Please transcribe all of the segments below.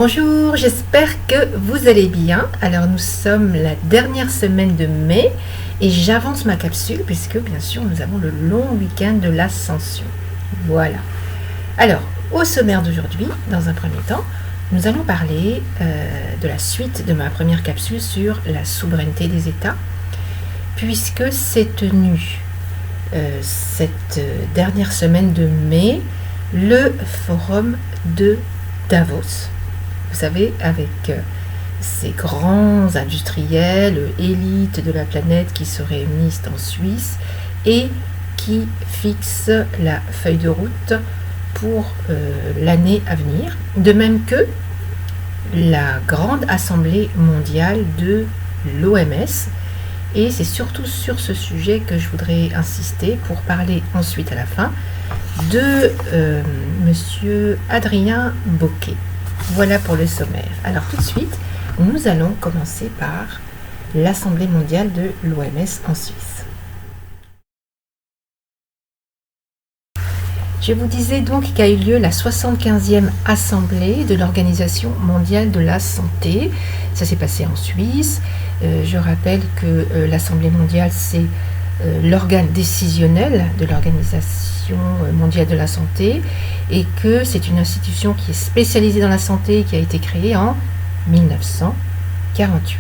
Bonjour, j'espère que vous allez bien. Alors nous sommes la dernière semaine de mai et j'avance ma capsule puisque bien sûr nous avons le long week-end de l'Ascension. Voilà. Alors au sommaire d'aujourd'hui, dans un premier temps, nous allons parler de la suite de ma première capsule sur la souveraineté des États puisque s'est tenu cette dernière semaine de mai le forum de Davos. Vous savez, avec ces grands industriels, élites de la planète qui se réunissent en Suisse et qui fixent la feuille de route pour l'année à venir, de même que la grande assemblée mondiale de l'OMS. Et c'est surtout sur ce sujet que je voudrais insister pour parler ensuite à la fin de monsieur Adrien Bocquet. Voilà pour le sommaire. Alors tout de suite, nous allons commencer par l'Assemblée mondiale de l'OMS en Suisse. Je vous disais donc qu'a eu lieu la 75e Assemblée de l'Organisation mondiale de la santé. Ça s'est passé en Suisse. Je rappelle que l'Assemblée mondiale, c'est l'organe décisionnel de l'Organisation mondiale de la santé et que c'est une institution qui est spécialisée dans la santé et qui a été créée en 1948.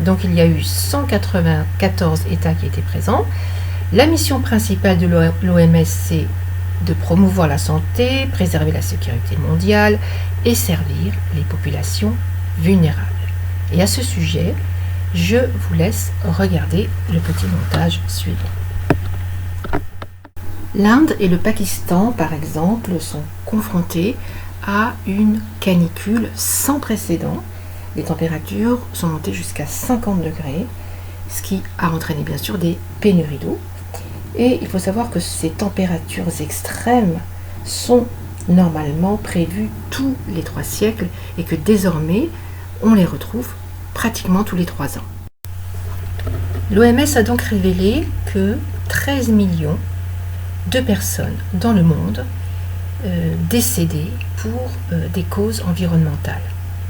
Donc il y a eu 194 États qui étaient présents. La mission principale de l'OMS, c'est de promouvoir la santé, préserver la sécurité mondiale et servir les populations vulnérables. Et à ce sujet, je vous laisse regarder le petit montage suivant. L'Inde et le Pakistan, par exemple, sont confrontés à une canicule sans précédent. Les températures sont montées jusqu'à 50 degrés, ce qui a entraîné bien sûr des pénuries d'eau. Et il faut savoir que ces températures extrêmes sont normalement prévues tous les 3 siècles et que désormais, on les retrouve pratiquement tous les 3 ans. L'OMS a donc révélé que 13 millions de personnes dans le monde décédaient pour des causes environnementales,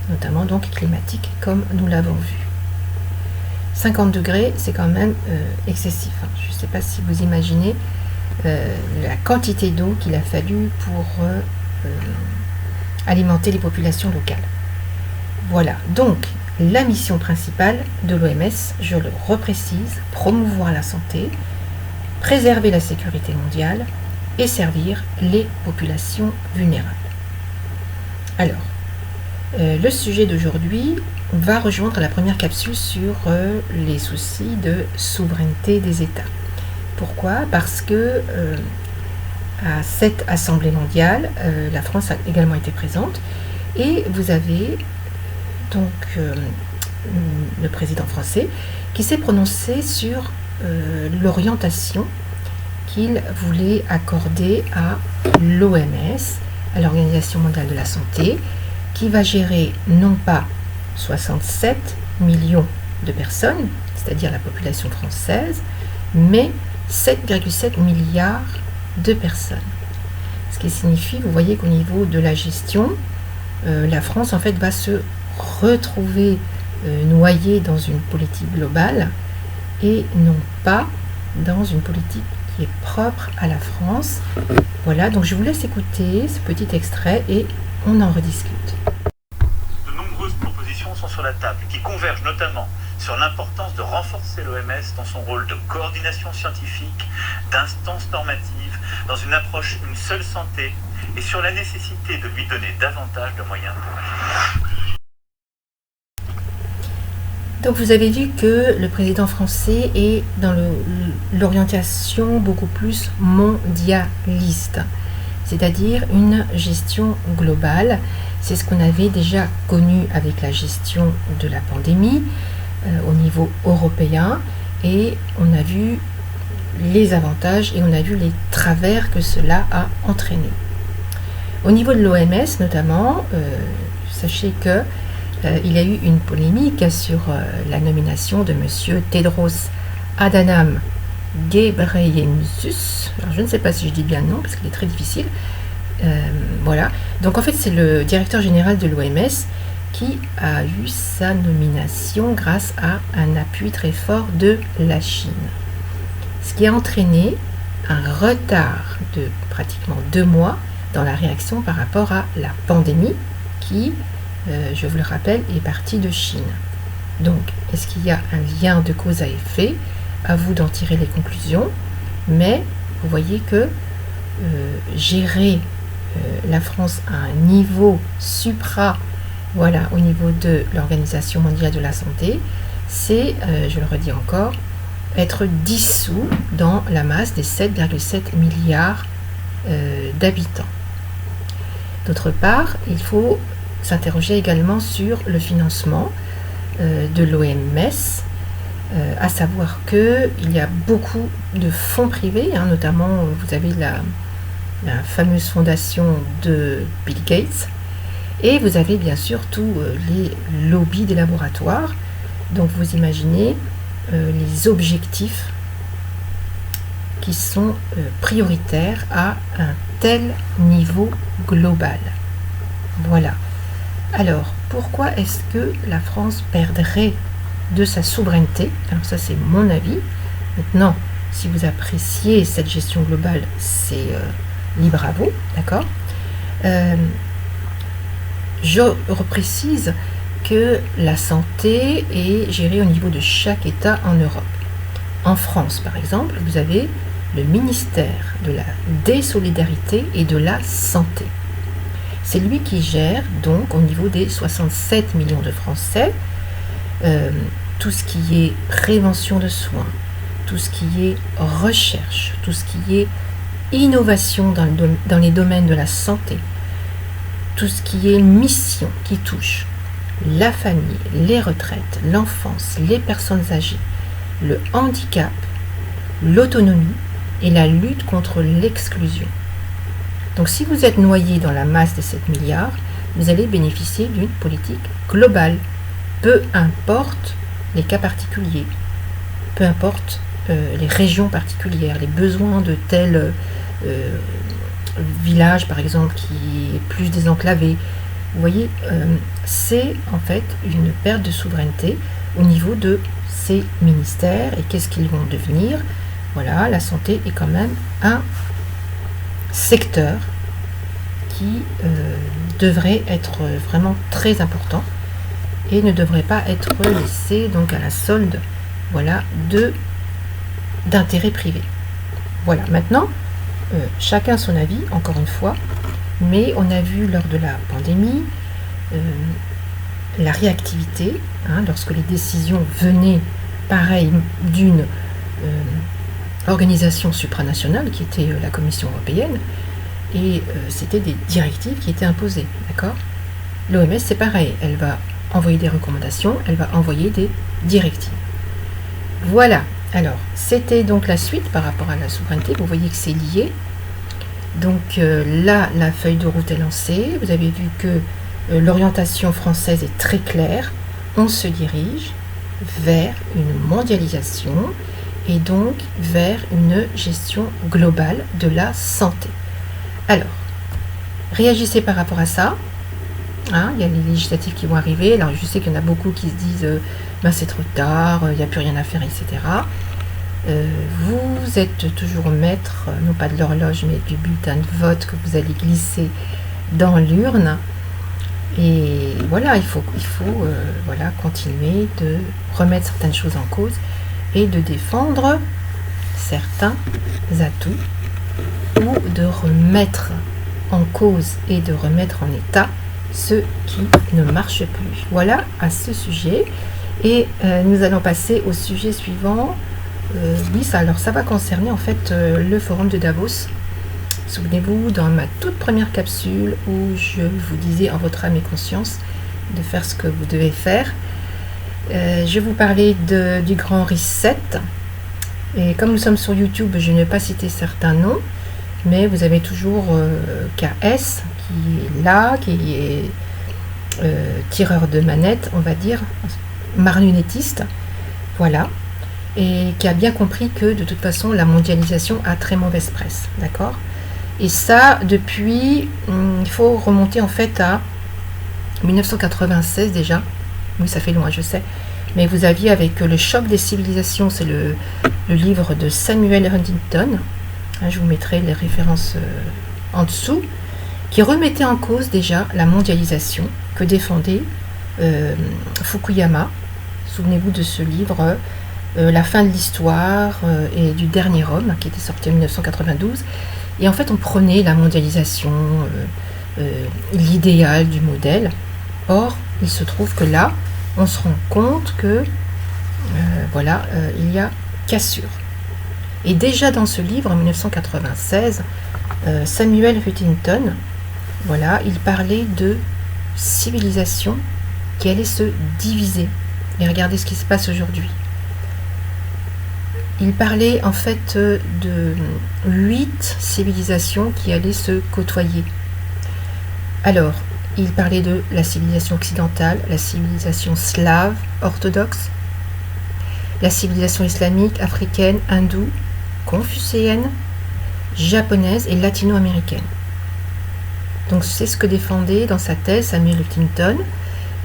notamment donc climatiques, comme nous l'avons vu. 50 degrés, c'est quand même excessif. Je ne sais pas si vous imaginez la quantité d'eau qu'il a fallu pour alimenter les populations locales. Voilà, donc la mission principale de l'OMS, je le reprécise, promouvoir la santé, préserver la sécurité mondiale et servir les populations vulnérables. Alors, le sujet d'aujourd'hui va rejoindre la première capsule sur les soucis de souveraineté des États. Pourquoi ? Parce que à cette Assemblée mondiale, la France a également été présente et vous avez donc le président français qui s'est prononcé sur l'orientation qu'il voulait accorder à l'OMS, à l'Organisation mondiale de la santé, qui va gérer non pas 67 millions de personnes, c'est-à-dire la population française, mais 7,7 milliards de personnes. Ce qui signifie, vous voyez qu'au niveau de la gestion, la France en fait va se retrouver noyée dans une politique globale et non pas dans une politique qui est propre à la France. Voilà, donc je vous laisse écouter ce petit extrait et on en rediscute. De nombreuses propositions sont sur la table qui convergent notamment sur l'importance de renforcer l'OMS dans son rôle de coordination scientifique, d'instance normative, dans une approche une seule santé et sur la nécessité de lui donner davantage de moyens pour agir. Donc vous avez vu que le président français est dans l'orientation beaucoup plus mondialiste, c'est-à-dire une gestion globale. C'est ce qu'on avait déjà connu avec la gestion de la pandémie au niveau européen et on a vu les avantages et on a vu les travers que cela a entraîné. Au niveau de l'OMS notamment, sachez que il y a eu une polémique sur la nomination de M. Tedros Adhanom Ghebreyesus. Alors, je ne sais pas si je dis bien le nom parce qu'il est très difficile. Voilà. Donc en fait, c'est le directeur général de l'OMS qui a eu sa nomination grâce à un appui très fort de la Chine. Ce qui a entraîné un retard de pratiquement 2 mois dans la réaction par rapport à la pandémie qui, je vous le rappelle, est partie de Chine. Donc, est-ce qu'il y a un lien de cause à effet? À vous d'en tirer les conclusions, mais vous voyez que gérer la France à un niveau supra, voilà, au niveau de l'Organisation mondiale de la santé, c'est, je le redis encore, être dissous dans la masse des 7,7 milliards d'habitants. D'autre part, il faut s'interroger également sur le financement de l'OMS, à savoir qu'il y a beaucoup de fonds privés, notamment vous avez la fameuse fondation de Bill Gates, et vous avez bien sûr tous les lobbies des laboratoires. Donc vous imaginez les objectifs qui sont prioritaires à un tel niveau global. Voilà. Alors, pourquoi est-ce que la France perdrait de sa souveraineté? Alors ça, c'est mon avis. Maintenant, si vous appréciez cette gestion globale, c'est libre à vous, d'accord? Je reprécise que la santé est gérée au niveau de chaque État en Europe. En France, par exemple, vous avez le ministère de la désolidarité et de la santé. C'est lui qui gère donc au niveau des 67 millions de Français tout ce qui est prévention de soins, tout ce qui est recherche, tout ce qui est innovation dans les domaines de la santé, tout ce qui est mission qui touche la famille, les retraites, l'enfance, les personnes âgées, le handicap, l'autonomie et la lutte contre l'exclusion. Donc si vous êtes noyé dans la masse des 7 milliards, vous allez bénéficier d'une politique globale, peu importe les cas particuliers, peu importe les régions particulières, les besoins de tel village par exemple qui est plus désenclavé. Vous voyez, c'est en fait une perte de souveraineté au niveau de ces ministères. Et qu'est-ce qu'ils vont devenir? Voilà, la santé est quand même un secteur qui devrait être vraiment très important et ne devrait pas être laissé donc à la solde, voilà, d'intérêts privés. Voilà, maintenant, chacun son avis, encore une fois, mais on a vu lors de la pandémie la réactivité, lorsque les décisions venaient, pareil, d'une organisation supranationale qui était la Commission européenne, et c'était des directives qui étaient imposées, d'accord? L'OMS, c'est pareil, elle va envoyer des recommandations, elle va envoyer des directives. Voilà, alors, c'était donc la suite par rapport à la souveraineté, vous voyez que c'est lié. Donc là, la feuille de route est lancée, vous avez vu que l'orientation française est très claire, on se dirige vers une mondialisation et donc vers une gestion globale de la santé. Alors, réagissez par rapport à ça. Il y a les législatives qui vont arriver. Alors, je sais qu'il y en a beaucoup qui se disent c'est trop tard, il n'y a plus rien à faire, etc. Vous êtes toujours maître, non pas de l'horloge, mais du bulletin de vote que vous allez glisser dans l'urne. Et voilà, il faut voilà, continuer de remettre certaines choses en cause et de défendre certains atouts ou de remettre en cause et de remettre en état ceux qui ne marchent plus. Voilà à ce sujet. Et nous allons passer au sujet suivant. Oui, alors ça va concerner en fait le forum de Davos. Souvenez-vous, dans ma toute première capsule où je vous disais en votre âme et conscience de faire ce que vous devez faire, je vous parlais du grand reset. Et comme nous sommes sur YouTube, je ne vais pas citer certains noms, mais vous avez toujours KS qui est là, qui est tireur de manette, on va dire, marionnettiste, voilà, et qui a bien compris que de toute façon la mondialisation a très mauvaise presse, d'accord? Et ça, depuis, il faut remonter en fait à 1996 déjà. Oui, ça fait loin, je sais. Mais vous aviez avec Le choc des civilisations, c'est le livre de Samuel Huntington. Je vous mettrai les références en dessous, qui remettait en cause déjà la mondialisation que défendait Fukuyama. Souvenez-vous de ce livre, La fin de l'histoire et du dernier homme, qui était sorti en 1992. Et en fait, on prenait la mondialisation, l'idéal du modèle. Or, il se trouve que là, on se rend compte que, il y a cassure. Et déjà dans ce livre, en 1996, Samuel Huntington, il parlait de civilisation qui allait se diviser. Et regardez ce qui se passe aujourd'hui. Il parlait en fait de 8 civilisations qui allaient se côtoyer. Alors, il parlait de la civilisation occidentale, la civilisation slave, orthodoxe, la civilisation islamique, africaine, hindoue, confucéenne, japonaise et latino-américaine. Donc c'est ce que défendait dans sa thèse Samuel Huntington,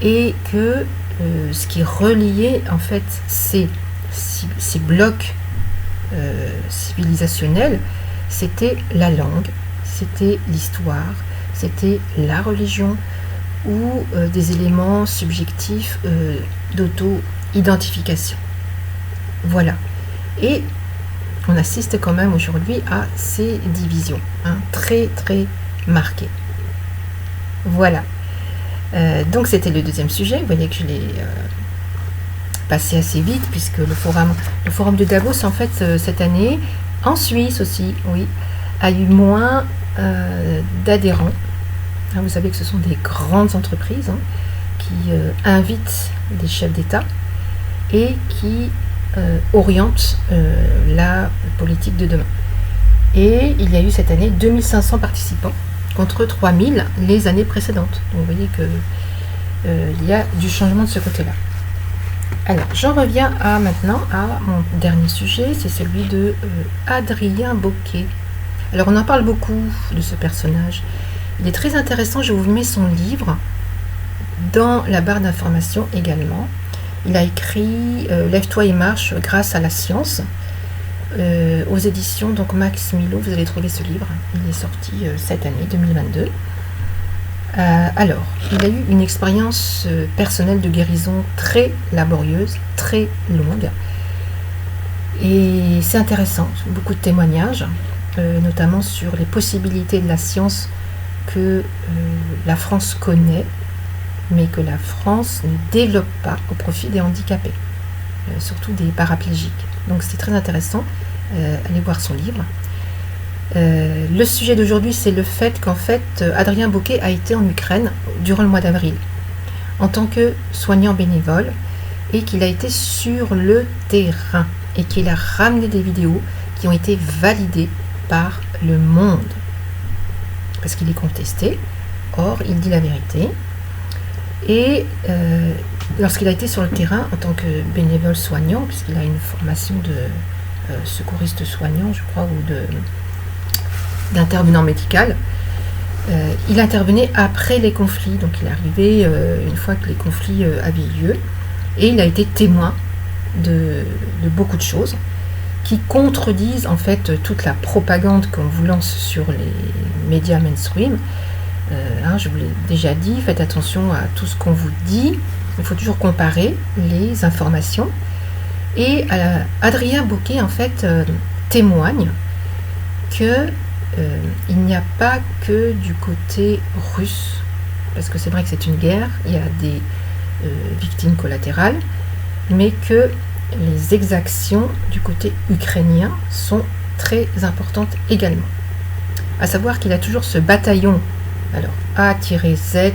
et que ce qui reliait en fait ces blocs civilisationnels, c'était la langue, c'était l'histoire, c'était la religion ou des éléments subjectifs d'auto-identification. Voilà. Et on assiste quand même aujourd'hui à ces divisions, très très marquées. Voilà. Donc c'était le deuxième sujet. Vous voyez que je l'ai passé assez vite, puisque le forum de Davos, en fait, cette année, en Suisse aussi, oui, a eu moins d'adhérents. Vous savez que ce sont des grandes entreprises qui invitent des chefs d'État et qui orientent la politique de demain. Et il y a eu cette année 2500 participants contre 3000 les années précédentes. Donc vous voyez que il y a du changement de ce côté-là. Alors, j'en reviens maintenant à mon dernier sujet, c'est celui de Adrien Bocquet. Alors, on en parle beaucoup de ce personnage. Il est très intéressant, je vous mets son livre dans la barre d'information également. Il a écrit Lève-toi et marche grâce à la science aux éditions donc Max Milo. Vous allez trouver ce livre, il est sorti cette année 2022. Alors, il a eu une expérience personnelle de guérison très laborieuse, très longue, et c'est intéressant, beaucoup de témoignages, notamment sur les possibilités de la science que la France connaît, mais que la France ne développe pas au profit des handicapés, surtout des paraplégiques. Donc c'est très intéressant, allez voir son livre. Le sujet d'aujourd'hui, c'est le fait qu'en fait, Adrien Bocquet a été en Ukraine durant le mois d'avril en tant que soignant bénévole, et qu'il a été sur le terrain et qu'il a ramené des vidéos qui ont été validées par le monde, parce qu'il est contesté. Or, il dit la vérité. Et lorsqu'il a été sur le terrain en tant que bénévole soignant, puisqu'il a une formation de secouriste soignant, je crois, ou d'intervenant médical, il intervenait après les conflits. Donc il est arrivé une fois que les conflits avaient lieu, et il a été témoin de beaucoup de choses qui contredisent en fait toute la propagande qu'on vous lance sur les médias mainstream. Je vous l'ai déjà dit, faites attention à tout ce qu'on vous dit, il faut toujours comparer les informations. Et Adrien Bocquet en fait témoigne que il n'y a pas que du côté russe, parce que c'est vrai que c'est une guerre, il y a des victimes collatérales, mais que les exactions du côté ukrainien sont très importantes également. À savoir qu'il a toujours ce bataillon, alors A-Z-O-V,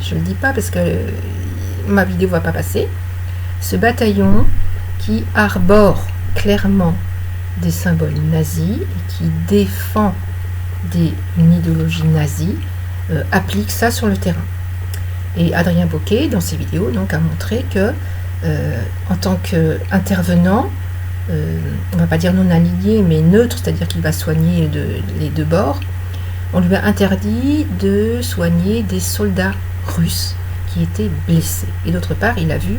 je ne le dis pas parce que ma vidéo ne va pas passer, ce bataillon qui arbore clairement des symboles nazis et qui défend une idéologie nazie, applique ça sur le terrain. Et Adrien Bocquet, dans ses vidéos, donc, a montré que en tant qu'intervenant, on ne va pas dire non aligné, mais neutre, c'est-à-dire qu'il va soigner les deux bords, on lui a interdit de soigner des soldats russes qui étaient blessés. Et d'autre part, il a vu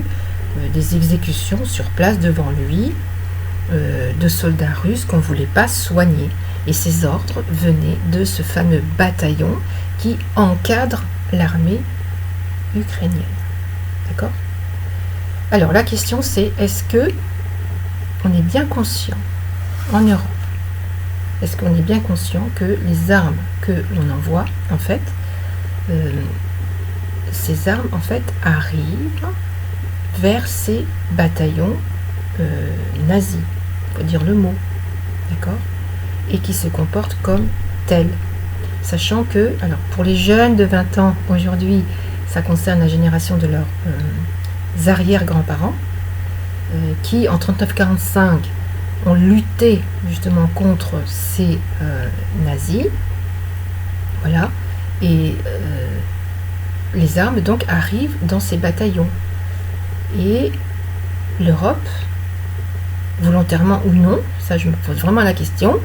des exécutions sur place devant lui de soldats russes qu'on ne voulait pas soigner. Et ces ordres venaient de ce fameux bataillon qui encadre l'armée ukrainienne. D'accord ? Alors la question c'est, est-ce que on est bien conscient en Europe, est-ce qu'on est bien conscient que les armes que l'on envoie, en fait, ces armes en fait arrivent vers ces bataillons nazis, il faut dire le mot, d'accord, et qui se comportent comme tels, sachant que, alors pour les jeunes de 20 ans aujourd'hui, ça concerne la génération de leurs arrière-grands-parents, qui en 39-45 ont lutté justement contre ces nazis, voilà, et les armes donc arrivent dans ces bataillons. Et l'Europe, volontairement ou non, ça je me pose vraiment la question,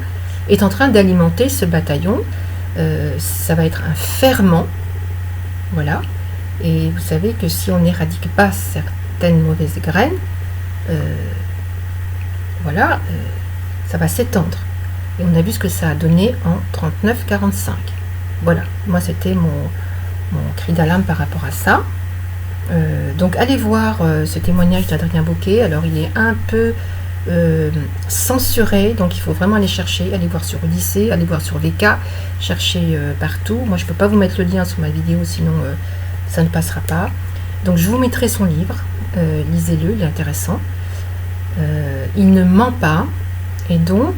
est en train d'alimenter ce bataillon. Ça va être un ferment, voilà. Et vous savez que si on n'éradique pas certaines mauvaises graines, voilà, ça va s'étendre. Et on a vu ce que ça a donné en 39-45. Voilà, moi c'était mon cri d'alarme par rapport à ça. Donc allez voir ce témoignage d'Adrien Bauquet. Alors il est un peu censuré, donc il faut vraiment aller chercher, aller voir sur Odyssée, aller voir sur VK, chercher partout. Moi je ne peux pas vous mettre le lien sur ma vidéo, sinon ça ne passera pas. Donc je vous mettrai son livre, lisez-le, il est intéressant. Il ne ment pas, et donc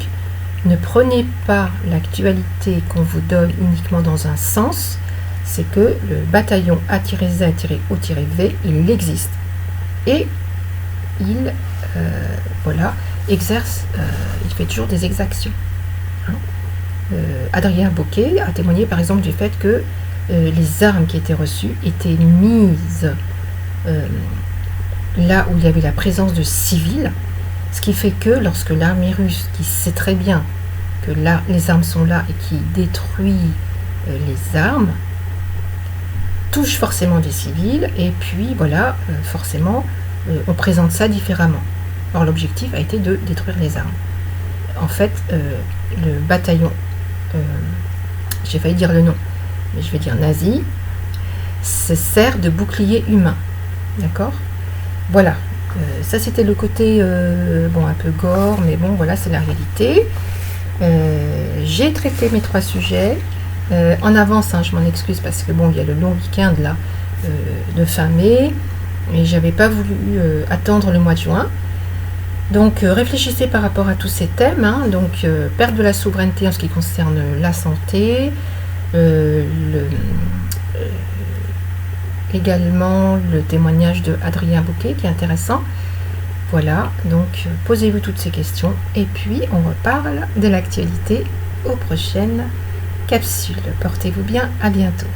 ne prenez pas l'actualité qu'on vous donne uniquement dans un sens. C'est que le bataillon A-Z-O-V, il existe. Et il voilà, exerce, il fait toujours des exactions. Hein. Adrien Bauquet a témoigné par exemple du fait que les armes qui étaient reçues étaient mises là où il y avait la présence de civils, ce qui fait que lorsque l'armée russe, qui sait très bien que là les armes sont là et qui détruit les armes, touche forcément des civils, et puis voilà, forcément on présente ça différemment. Or l'objectif a été de détruire les armes. En fait, le bataillon, j'ai failli dire le nom, mais je vais dire nazi, se sert de bouclier humain. D'accord ? Voilà, ça c'était le côté bon, un peu gore, mais bon voilà, c'est la réalité. J'ai traité mes 3 sujets. En avance, hein, je m'en excuse parce que bon, il y a le long week-end là de fin mai et j'avais pas voulu attendre le mois de juin. Donc réfléchissez par rapport à tous ces thèmes. Hein, donc perte de la souveraineté en ce qui concerne la santé, également le témoignage de Adrien Bauquet qui est intéressant. Voilà, donc posez-vous toutes ces questions et puis on reparle de l'actualité aux prochaines capsules. Portez-vous bien, à bientôt.